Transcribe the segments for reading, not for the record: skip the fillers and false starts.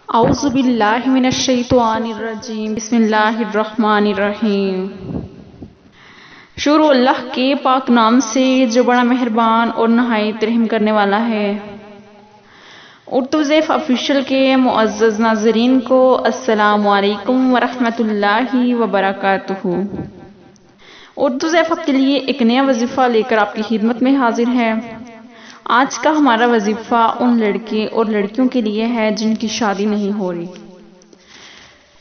اعوذ باللہ من الشیطان الرجیم، بسم اللہ الرحمن الرحیم۔ شروع اللہ کے پاک نام سے جو بڑا مہربان اور نہایت رحم کرنے والا ہے۔ اردو ضیف آفیشیل کے معزز ناظرین کو السلام علیکم ورحمۃ اللہ وبرکاتہ۔ اردو ضیف آپ کے لیے ایک نیا وظیفہ لے کر آپ کی خدمت میں حاضر ہے۔ آج کا ہمارا وظیفہ ان لڑکے اور لڑکیوں کے لیے ہے جن کی شادی نہیں ہو رہی۔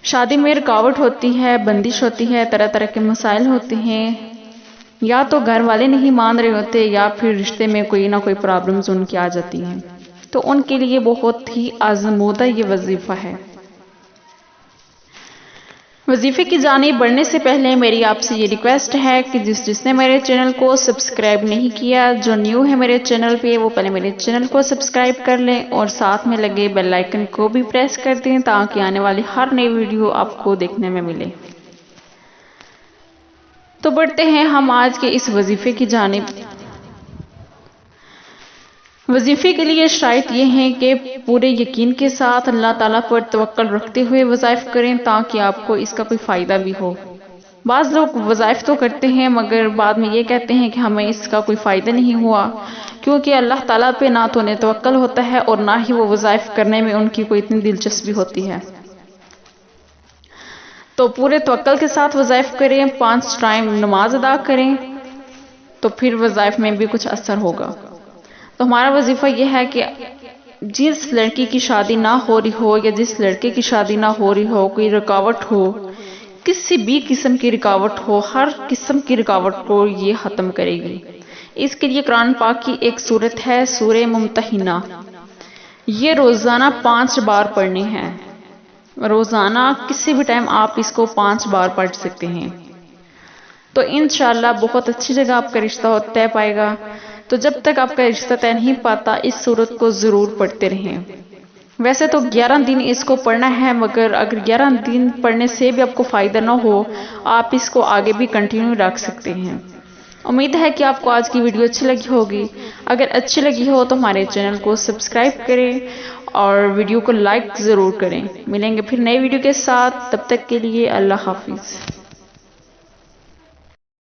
شادی میں رکاوٹ ہوتی ہے، بندش ہوتی ہے، طرح طرح کے مسائل ہوتے ہیں، یا تو گھر والے نہیں مان رہے ہوتے یا پھر رشتے میں کوئی نہ کوئی پرابلمز ان کی آ جاتی ہیں، تو ان کے لیے بہت ہی آزمودہ یہ وظیفہ ہے۔ وظیفے کی جانب بڑھنے سے پہلے میری آپ سے یہ ریکویسٹ ہے کہ جس نے میرے چینل کو سبسکرائب نہیں کیا، جو نیو ہے میرے چینل پہ، وہ پہلے میرے چینل کو سبسکرائب کر لیں اور ساتھ میں لگے بیل آئیکن کو بھی پریس کر دیں تاکہ آنے والی ہر نئی ویڈیو آپ کو دیکھنے میں ملے۔ تو بڑھتے ہیں ہم آج کے اس وظیفے کی جانب۔ وظیفے کے لیے شرائط یہ ہیں کہ پورے یقین کے ساتھ اللہ تعالیٰ پر توکل رکھتے ہوئے وظائف کریں تاکہ آپ کو اس کا کوئی فائدہ بھی ہو۔ بعض لوگ وظائف تو کرتے ہیں مگر بعد میں یہ کہتے ہیں کہ ہمیں اس کا کوئی فائدہ نہیں ہوا، کیونکہ اللہ تعالیٰ پہ نہ تو انہیں توکل ہوتا ہے اور نہ ہی وہ وظائف کرنے میں ان کی کوئی اتنی دلچسپی ہوتی ہے۔ تو پورے توکل کے ساتھ وظائف کریں، 5 ٹائم نماز ادا کریں، تو پھر وظائف میں بھی کچھ اثر ہوگا۔ تو ہمارا وظیفہ یہ ہے کہ جس لڑکی کی شادی نہ ہو رہی ہو یا جس لڑکے کی شادی نہ ہو رہی ہو، کوئی رکاوٹ ہو، کسی بھی قسم کی رکاوٹ ہو، ہر قسم کی رکاوٹ کو یہ ختم کرے گی۔ اس کے لیے قرآن پاک کی ایک سورت ہے، سورہ ممتحنہ۔ یہ روزانہ 5 بار پڑھنی ہے۔ روزانہ کسی بھی ٹائم آپ اس کو 5 بار پڑھ سکتے ہیں، تو انشاءاللہ بہت اچھی جگہ آپ کا رشتہ طے پائے گا۔ تو جب تک آپ کا رشتہ طے نہیں پاتا اس سورت کو ضرور پڑھتے رہیں۔ ویسے تو 11 دن اس کو پڑھنا ہے، مگر اگر 11 دن پڑھنے سے بھی آپ کو فائدہ نہ ہو، آپ اس کو آگے بھی کنٹینیو رکھ سکتے ہیں۔ امید ہے کہ آپ کو آج کی ویڈیو اچھی لگی ہوگی۔ اگر اچھی لگی ہو تو ہمارے چینل کو سبسکرائب کریں اور ویڈیو کو لائک ضرور کریں۔ ملیں گے پھر نئی ویڈیو کے ساتھ، تب تک کے لیے اللہ حافظ۔